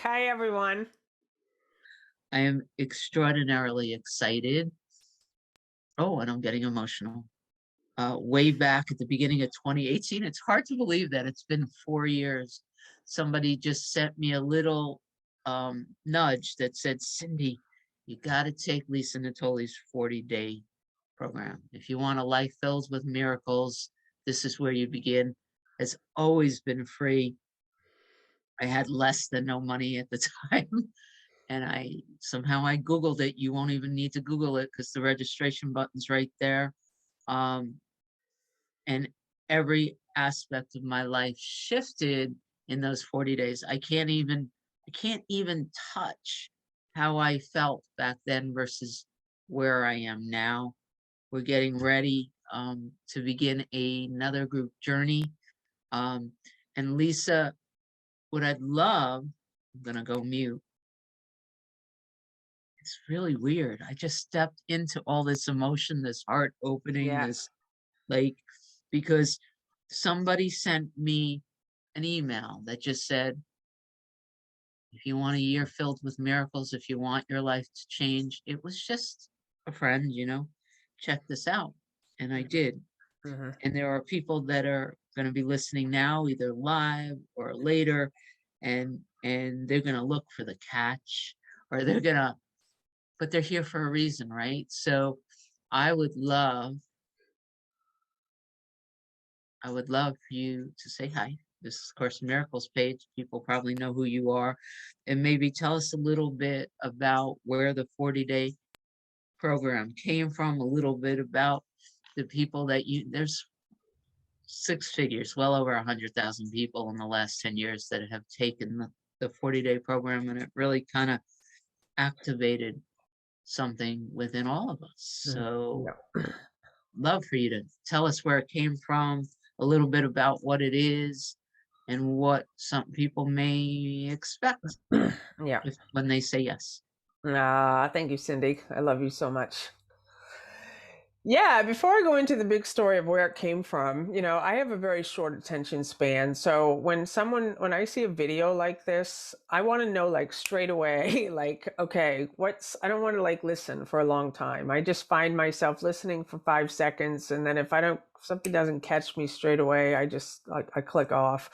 Hi, everyone. I am extraordinarily excited. Oh, and I'm getting emotional. Way back at the beginning of 2018, it's hard to believe that it's been 4 years. Somebody just sent me a little nudge that said, Cindy, you got to take Lisa Natoli's 40-day program. If you want a life filled with miracles, this is where you begin. It's always been free. I had less than no money at the time. And I Googled it. You won't even need to Google it because the registration button's right there. Um, and every aspect of my life shifted in those 40 days. I can't even touch how I felt back then versus where I am now. We're getting ready to begin another group journey. Um, and Lisa, what I'd love, I'm gonna go mute. It's really weird. I just stepped into all this emotion, this heart opening, Yes. this like, because somebody sent me an email that just said, if you want a year filled with miracles, if you want your life to change, it was just a friend, check this out. And I did. Hmm. And there are people that are going to be listening now, either live or later, and they're going to look for the catch, or but they're here for a reason, right? So I would love, I would love for you to say hi. This is Course in Miracles page. People probably know who you are. And maybe tell us a little bit about where the 40-day program came from, a little bit about the people there's six figures, well over 100,000 people in the last 10 years that have taken the 40-day program, and it really kind of activated something within all of us. So Yeah. love for you to tell us where it came from, a little bit about what it is, and what some people may expect Yeah. when they say yes. Thank you, Cindy. I love you so much. Yeah, before I go into the big story of where it came from, I have a very short attention span. So when I see a video like this, I want to know like straight away, like, okay, I don't want to like listen for a long time. I just find myself listening for 5 seconds. And then if something doesn't catch me straight away, I click off.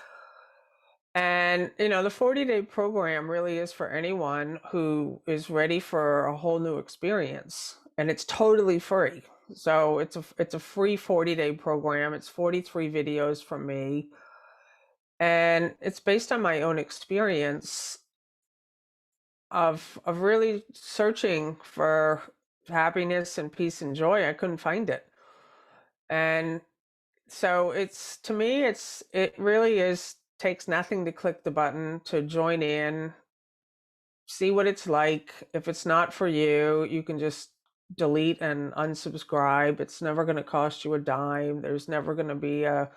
And, the 40-day program really is for anyone who is ready for a whole new experience. And it's totally free. So it's a free 40-day program. It's 43 videos from me. And it's based on my own experience of really searching for happiness and peace and joy. I couldn't find it. And so to me, it really takes nothing to click the button to join in, see what it's like. If it's not for you, you can just delete and unsubscribe. It's never going to cost you a dime. There's never going to be a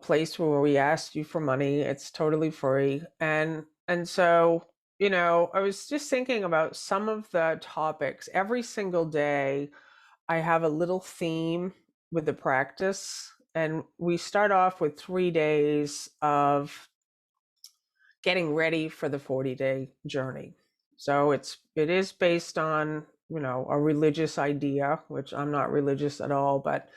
place where we ask you for money. It's totally free. And so, I was just thinking about some of the topics. Every single day I have a little theme with the practice, and we start off with 3 days of getting ready for the 40-day journey. So it is based on, a religious idea, which I'm not religious at all, but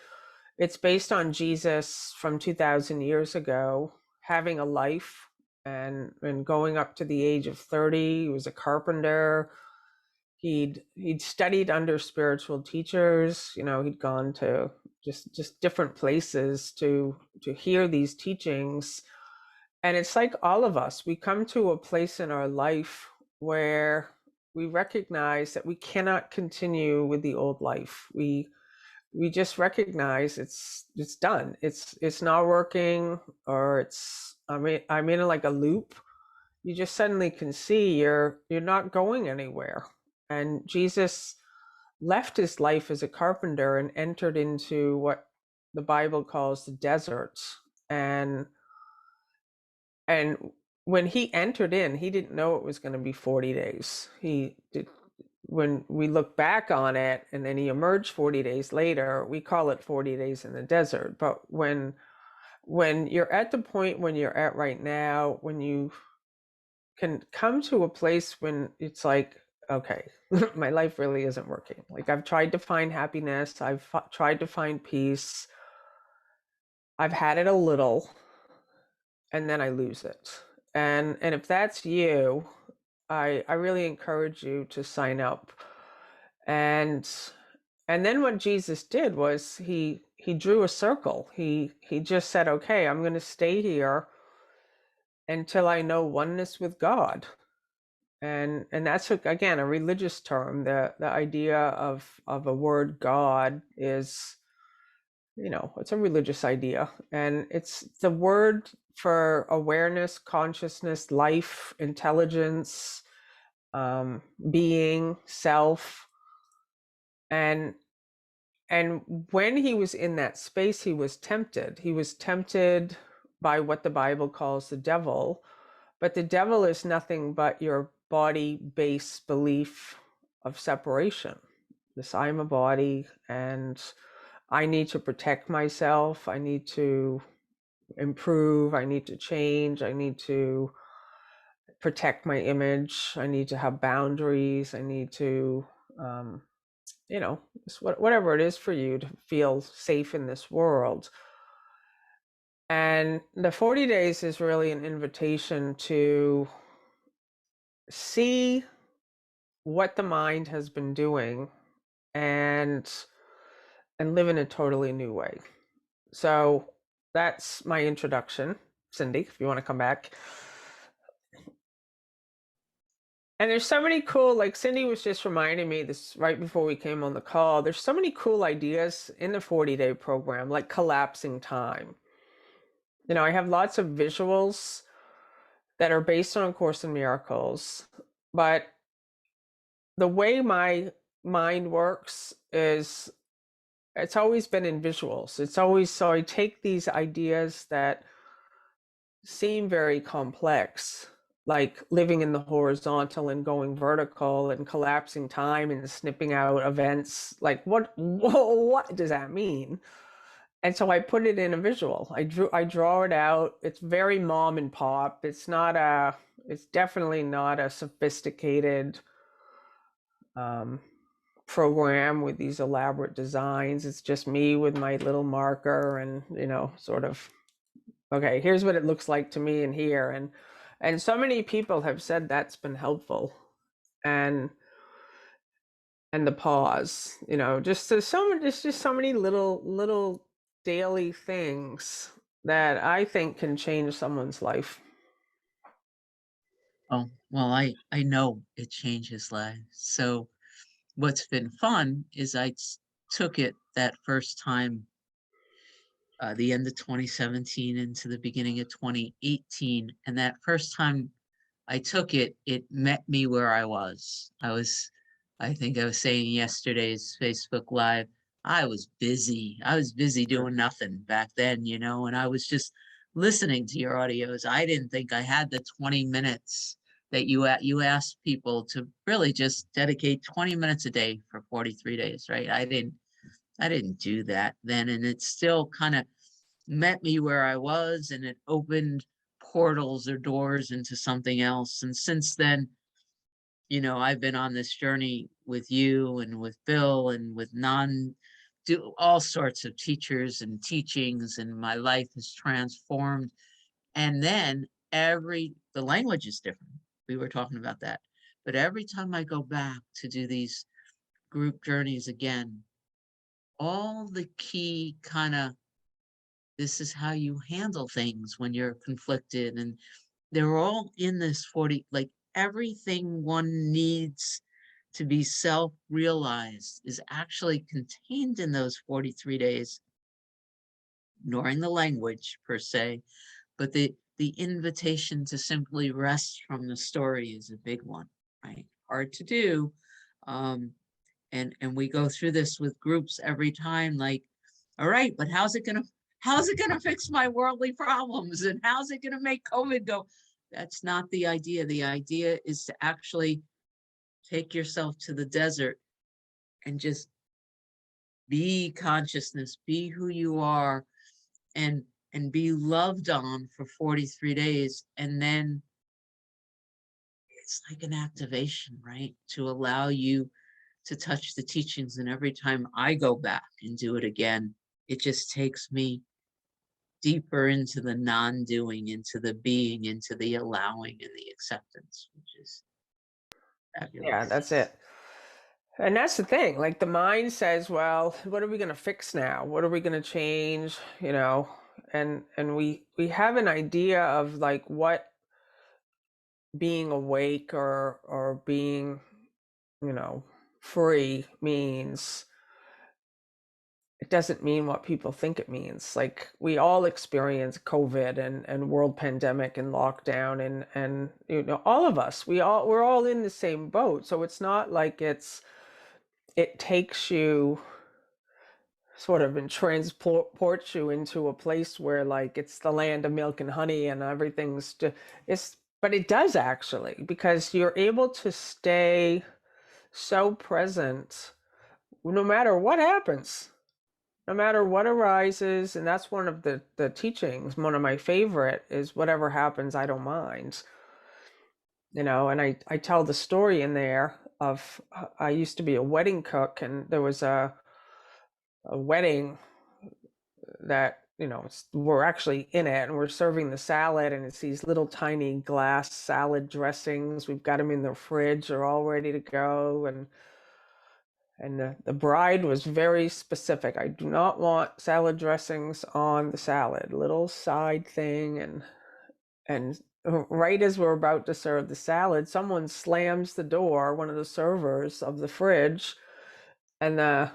it's based on Jesus from 2000 years ago having a life and going up to the age of 30. He was a carpenter. He'd studied under spiritual teachers. He'd gone to just different places to hear these teachings. And it's like all of us, we come to a place in our life where we recognize that we cannot continue with the old life. We just recognize it's done. It's not working, or I'm in like a loop. You just suddenly can see you're not going anywhere. And Jesus left his life as a carpenter and entered into what the Bible calls the desert. And and when he entered in, he didn't know it was going to be 40 days. He did. When we look back on it, and then he emerged 40 days later, we call it 40 days in the desert. But when you're at the point when you're at right now, when you can come to a place when it's like, okay, my life really isn't working. Like, I've tried to find happiness, I've tried to find peace, I've had it a little, and then I lose it. And if that's you, I really encourage you to sign up. And and then what Jesus did was he drew a circle. He just said, okay, I'm going to stay here until I know oneness with God. And that's again a religious term. The idea of a word God is, it's a religious idea, and it's the word for awareness, consciousness, life, intelligence, being, self. And and when he was in that space, he was tempted. He was tempted by what the Bible calls the devil. But the devil is nothing but your body based belief of separation. This, I'm a body, and I need to protect myself. I need to improve. I need to change. I need to protect my image. I need to have boundaries. I need to, um, whatever it is for you to feel safe in this world. And the 40 days is really an invitation to see what the mind has been doing, and live in a totally new way. So that's my introduction. Cindy, if you want to come back. And there's so many cool, like Cindy was just reminding me this right before we came on the call. There's so many cool ideas in the 40-day program, like collapsing time. I have lots of visuals that are based on A Course in Miracles, but the way my mind works is it's always been in visuals. It's always, so I take these ideas that seem very complex, like living in the horizontal and going vertical and collapsing time and snipping out events. Like, what does that mean? And so I put it in a visual. I draw it out. It's very mom and pop. It's definitely not a sophisticated um, program with these elaborate designs. It's just me with my little marker and, sort of, okay, here's what it looks like to me in here. And so many people have said that's been helpful. And the pause, there's just so many little daily things that I think can change someone's life. Oh, well, I know it changes lives. So what's been fun is took it that first time, the end of 2017 into the beginning of 2018. And that first time I took it, it met me where I was. I think I was saying yesterday's Facebook Live, I was busy. I was busy Sure. doing nothing back then, and I was just listening to your audios. I didn't think I had the 20 minutes that you asked people to really just dedicate 20 minutes a day for 43 days, right? I didn't do that then, and it still kind of met me where I was, and it opened portals or doors into something else. And since then, I've been on this journey with you and with Bill and with do all sorts of teachers and teachings, and my life has transformed. And then the language is different. We were talking about that. But every time I go back to do these group journeys again, all the key kind of, this is how you handle things when you're conflicted, and they're all in this 40, like everything one needs to be self-realized is actually contained in those 43 days, ignoring the language per se, but the invitation to simply rest from the story is a big one, right? Hard to do. um, and we go through this with groups every time, like, all right, but how's it gonna fix my worldly problems, and how's it gonna make COVID go? That's not the idea. The idea is to actually take yourself to the desert and just be consciousness, be who you are, and be loved on for 43 days, and then it's like an activation, right? To allow you to touch the teachings. And every time I go back and do it again, it just takes me deeper into the non-doing, into the being, into the allowing and the acceptance, which is Yeah, fabulous. that's it. And that's the thing. Like the mind says, well, what are we going to fix now? What are we going to change, you know? And we have an idea of like what being awake or being, you know, free means. It doesn't mean what people think it means. Like we all experience COVID and world pandemic and lockdown and you know all of us we're all in the same boat. So it's not like it takes you sort of and transports you into a place where like it's the land of milk and honey and it's but it does actually because you're able to stay so present no matter what happens, no matter what arises. And that's one of the teachings. One of my favorite is whatever happens, I don't mind, you know. And I tell the story in there of I used to be a wedding cook, and there was a wedding that, you know, we're actually in it and we're serving the salad, and it's these little tiny glass salad dressings. We've got them in the fridge, they're all ready to go. And the bride was very specific. I do not want salad dressings on the salad, little side thing. And right as we're about to serve the salad, someone slams the door, one of the servers of the fridge, and the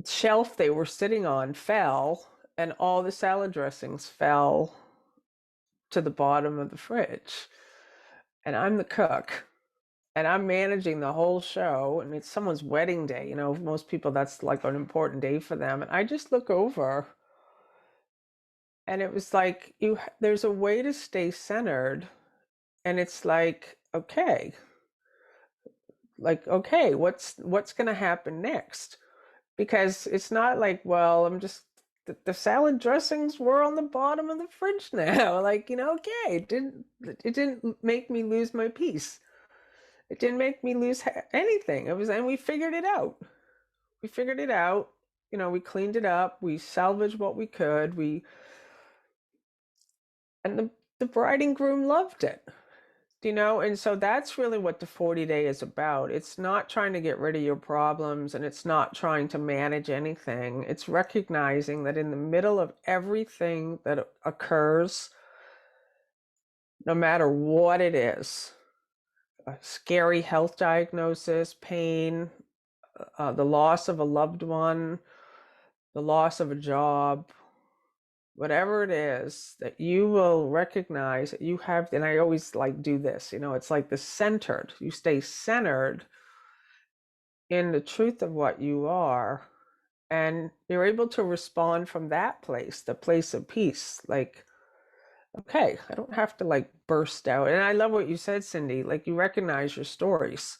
shelf they were sitting on fell, and all the salad dressings fell to the bottom of the fridge. And I'm the cook, and I'm managing the whole show, and it's someone's wedding day. You know, most people that's like an important day for them. And I just look over, and it was like there's a way to stay centered, and it's like okay, what's going to happen next? Because it's not like, well, I'm just the salad dressings were on the bottom of the fridge now. Like, you know, okay, it didn't make me lose my peace. It didn't make me lose anything. It was, and we figured it out. We figured it out. You know, we cleaned it up. We salvaged what we could. And the bride and groom loved it. You know, and so that's really what the 40 day is about. It's not trying to get rid of your problems, and it's not trying to manage anything. It's recognizing that in the middle of everything that occurs, no matter what it is, a scary health diagnosis, pain, the loss of a loved one, the loss of a job, whatever it is, that you will recognize that you have. And I always like do this, you know, it's like the centered, you stay centered in the truth of what you are, and you're able to respond from that place, the place of peace. Like, okay, I don't have to like burst out. And I love what you said, Cindy, like you recognize your stories.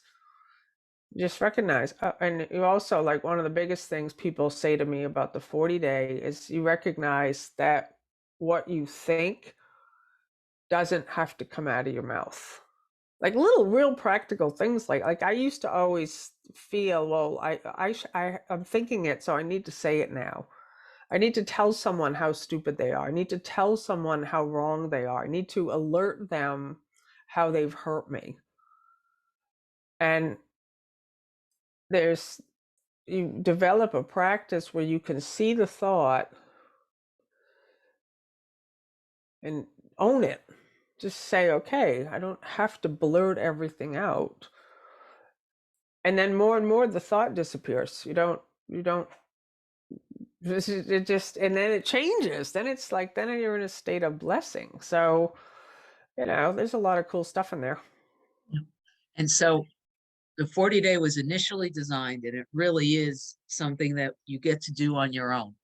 Just recognize, and you also, like, one of the biggest things people say to me about the 40 day is you recognize that what you think doesn't have to come out of your mouth. Like little real practical things, like I used to always feel, well, I'm thinking it, so I need to say it now. I need to tell someone how stupid they are. I need to tell someone how wrong they are. I need to alert them how they've hurt me. And there's you develop a practice where you can see the thought and own it. Just say, okay, I don't have to blurt everything out. And then more and more the thought disappears. You don't it just, and then it changes. Then it's like, then you're in a state of blessing. So, you know, there's a lot of cool stuff in there. And so the 40 day was initially designed, and it really is something that you get to do on your own,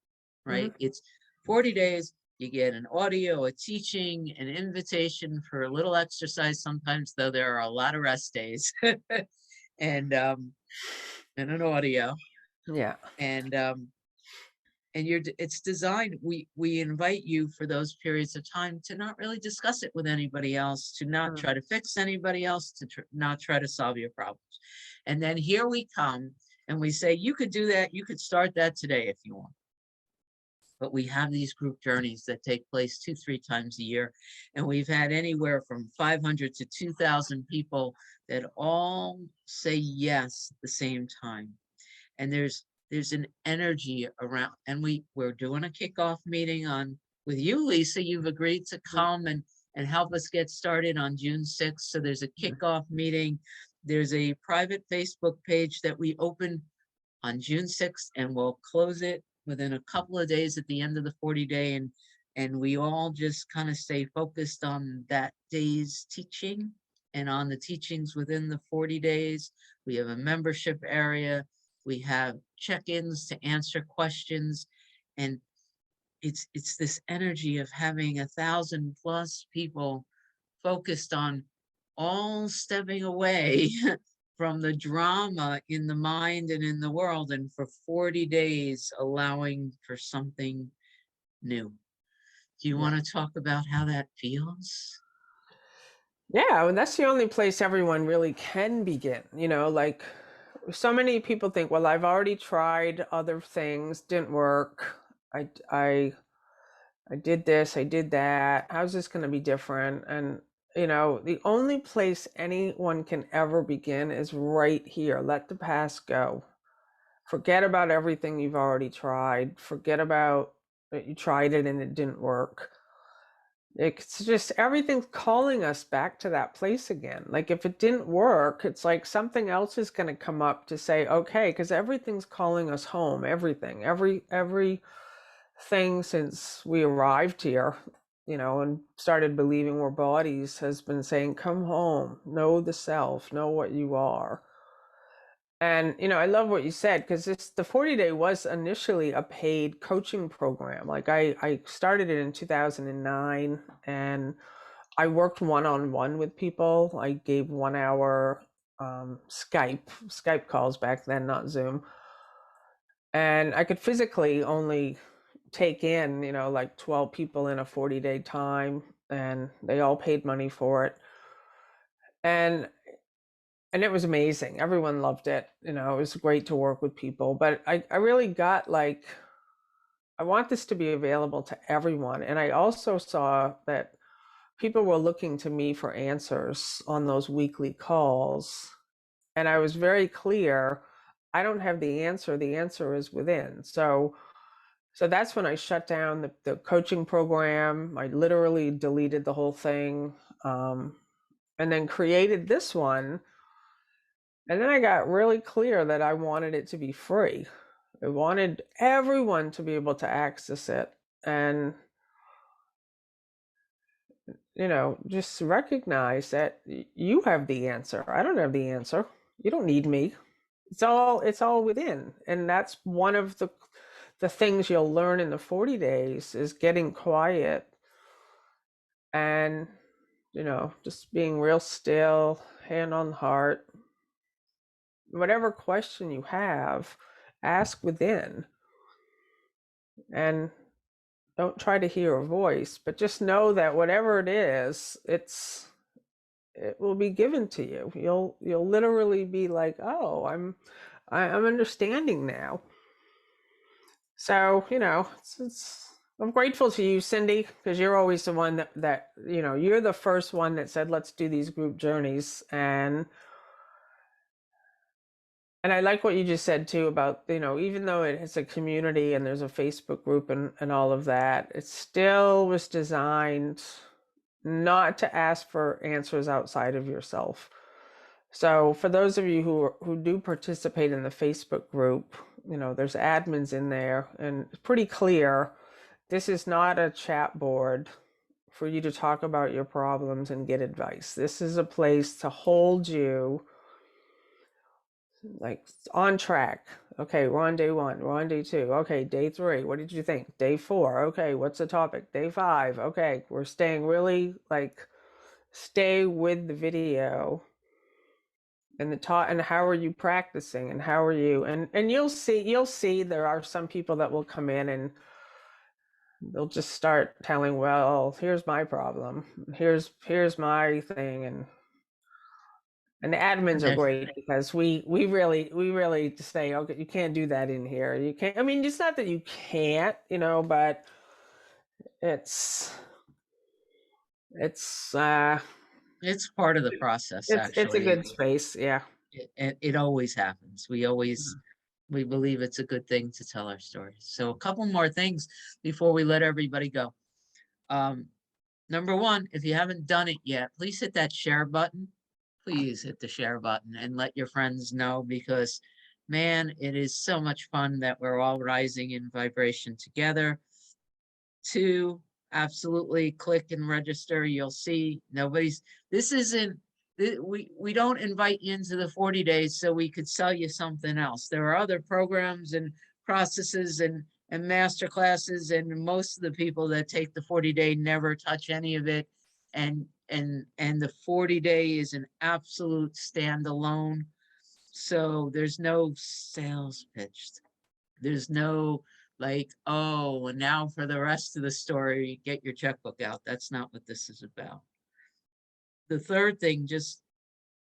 right? Hmm. It's 40 days, you get an audio, a teaching, an invitation for a little exercise sometimes, though there are a lot of rest days, and an audio. Yeah. And and it's designed, we invite you for those periods of time to not really discuss it with anybody else, to not Mm. try to fix anybody else, to not try to solve your problems. And then here we come and we say, you could do that, you could start that today if you want. But we have these group journeys that take place 2, 3 times a year, and we've had anywhere from 500 to 2,000 people that all say yes at the same time. And there's an energy around, and we're doing a kickoff meeting on with you, Lisa. You've agreed to come and help us get started on June 6th. So there's a kickoff meeting. There's a private Facebook page that we open on June 6th, and we'll close it within a couple of days at the end of the 40-day, and we all just kind of stay focused on that day's teaching and on the teachings within the 40 days. We have a membership area. We have check-ins to answer questions, and it's this energy of having 1,000+ people focused on all stepping away from the drama in the mind and in the world, and for 40 days allowing for something new. Do you Yeah. want to talk about how that feels? Yeah, and that's the only place everyone really can begin. Like so many people think, well, I've already tried other things, didn't work. I I I did this, I did that. How's this going to be different? And the only place anyone can ever begin is right here. Let the past go. Forget about everything you've already tried. Forget about that you tried it and it didn't work. It's just everything's calling us back to that place again. Like if it didn't work, it's like something else is going to come up to say, okay, because everything's calling us home. Everything, every thing since we arrived here, and started believing we're bodies has been saying, come home, know the self, know what you are. And I love what you said because the 40-day was initially a paid coaching program. Like I started it in 2009, and I worked one-on-one with people. I gave 1 hour Skype calls back then, not Zoom, and I could physically only take in like 12 people in a 40-day time, and they all paid money for it. And it was amazing. Everyone loved it. It was great to work with people. But I really got like, I want this to be available to everyone. And I also saw that people were looking to me for answers on those weekly calls. And I was very clear, I don't have the answer. The answer is within. So that's when I shut down the coaching program. I literally deleted the whole thing, and then created this one. And then I got really clear that I wanted it to be free. I wanted everyone to be able to access it and, just recognize that you have the answer. I don't have the answer. You don't need me. It's all within. And that's one of the things you'll learn in the 40 days is getting quiet and, just being real still, hand on heart. Whatever question you have, ask within, and don't try to hear a voice, but just know that whatever it is, it will be given to you. You'll literally be like, oh, I'm understanding now. So I'm grateful to you, Cindy, because you're always the one that you're the first one that said let's do these group journeys. And I like what you just said too about, even though it's a community and there's a Facebook group and all of that, it still was designed not to ask for answers outside of yourself. So for those of you who do participate in the Facebook group, there's admins in there, and it's pretty clear this is not a chat board for you to talk about your problems and get advice. This is a place to hold you like on track. Okay, we're on day 1, we're on day 2. Okay, day 3, what did you think? Day 4, okay, what's the topic? Day 5, okay, we're staying really like stay with the video and the taught, and how are you practicing, and how are you, and you'll see there are some people that will come in and they'll just start telling, well, here's my problem, here's my thing, and the admins And are there's great because we really say, okay, you can't do that in here, you can't, I mean, it's not that you can't, but it's it's uh it's part of the process, it's a actually. good space, yeah. It always happens. We believe it's a good thing to tell our stories. So a couple more things before we let everybody go. Um, Number one, if you haven't done it yet, please hit that share button. Please hit the share button and let your friends know, because, man, it is so much fun that we're all rising in vibration together. Two, absolutely click and register. You'll see this isn't, we don't invite you into the 40 days so we could sell you something else. There are other programs and processes and master classes, and most of the people that take the 40-day never touch any of it. And the 40-day is an absolute standalone. So there's no sales pitched. There's no like, oh, and now for the rest of the story, get your checkbook out. That's not what this is about. The third thing, just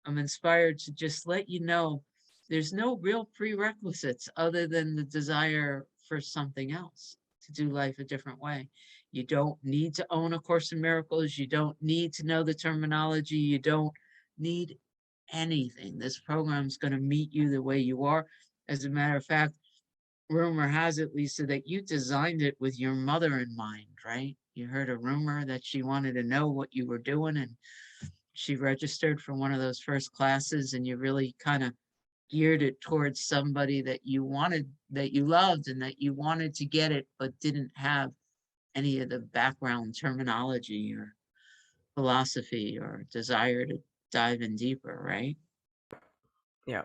I'm inspired to just let you know there's no real prerequisites other than the desire for something else, to do life a different way. You don't need to own A Course in Miracles. You don't need to know the terminology. You don't need anything. This program is going to meet you the way you are. As a matter of fact, rumor has it, Lisa, that you designed it with your mother in mind, right? You heard a rumor that she wanted to know what you were doing, and she registered for one of those first classes, and you really kind of geared it towards somebody that you wanted, that you loved, and that you wanted to get it, but didn't have any of the background terminology or philosophy or desire to dive in deeper, right? Yeah.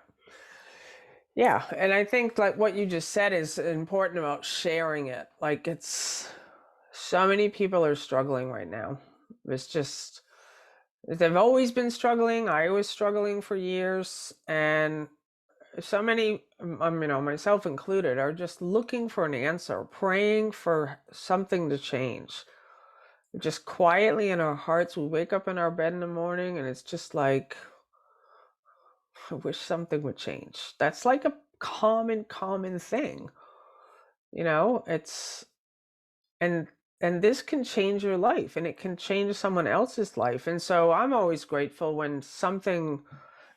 Yeah, and I think like what you just said is important about sharing it. Like, it's so many people are struggling right now. It's just they've always been struggling. I was struggling for years, and so many, myself included, are just looking for an answer, praying for something to change. Just quietly in our hearts, we wake up in our bed in the morning, and it's just like, I wish something would change. That's like a common thing. It's and and this can change your life, and it can change someone else's life. And so I'm always grateful when something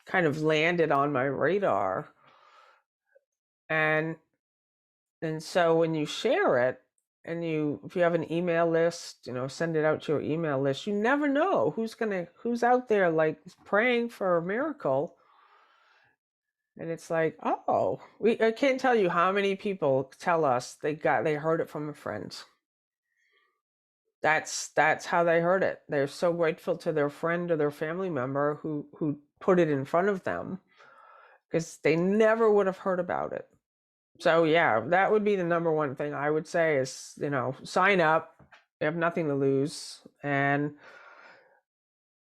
kind of landed on my radar. And so when you share it, and if you have an email list, send it out to your email list. You never know who's out there like praying for a miracle. And it's like, oh, I can't tell you how many people tell us they heard it from a friend. That's how they heard it. They're so grateful to their friend or their family member who put it in front of them, because they never would have heard about it. So yeah, that would be the number one thing I would say is, sign up. You have nothing to lose. And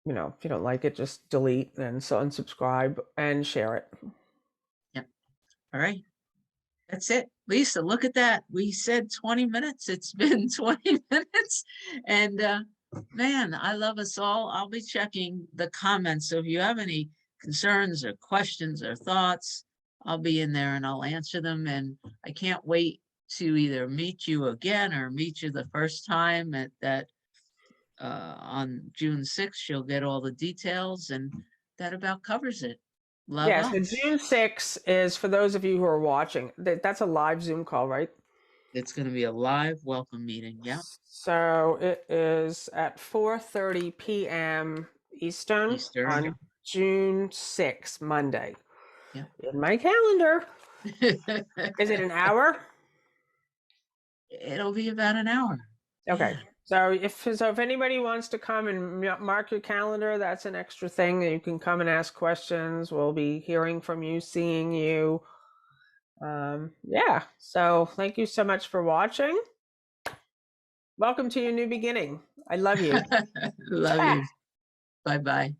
if you don't like it, just delete and so unsubscribe and share it. Yep. All right. That's it. Lisa, look at that. We said 20 minutes. It's been 20 minutes. And man, I love us all. I'll be checking the comments. So if you have any concerns or questions or thoughts, I'll be in there and I'll answer them. And I can't wait to either meet you again or meet you the first time at that on June 6th. You'll get all the details, and that about covers it. Love Yeah, so us. June 6th is, for those of you who are watching, that's a live Zoom call, right? It's going to be a live welcome meeting. Yeah. So it is at 4:30 p.m. Eastern Eastern. on June 6th, Monday. Yeah. In my calendar. Is it an hour? It'll be about an hour. Okay. Yeah. So if anybody wants to come and mark your calendar, that's an extra thing. You can come and ask questions. We'll be hearing from you, seeing you. Yeah. So thank you so much for watching. Welcome to your new beginning. I love you. Love you. Bye bye.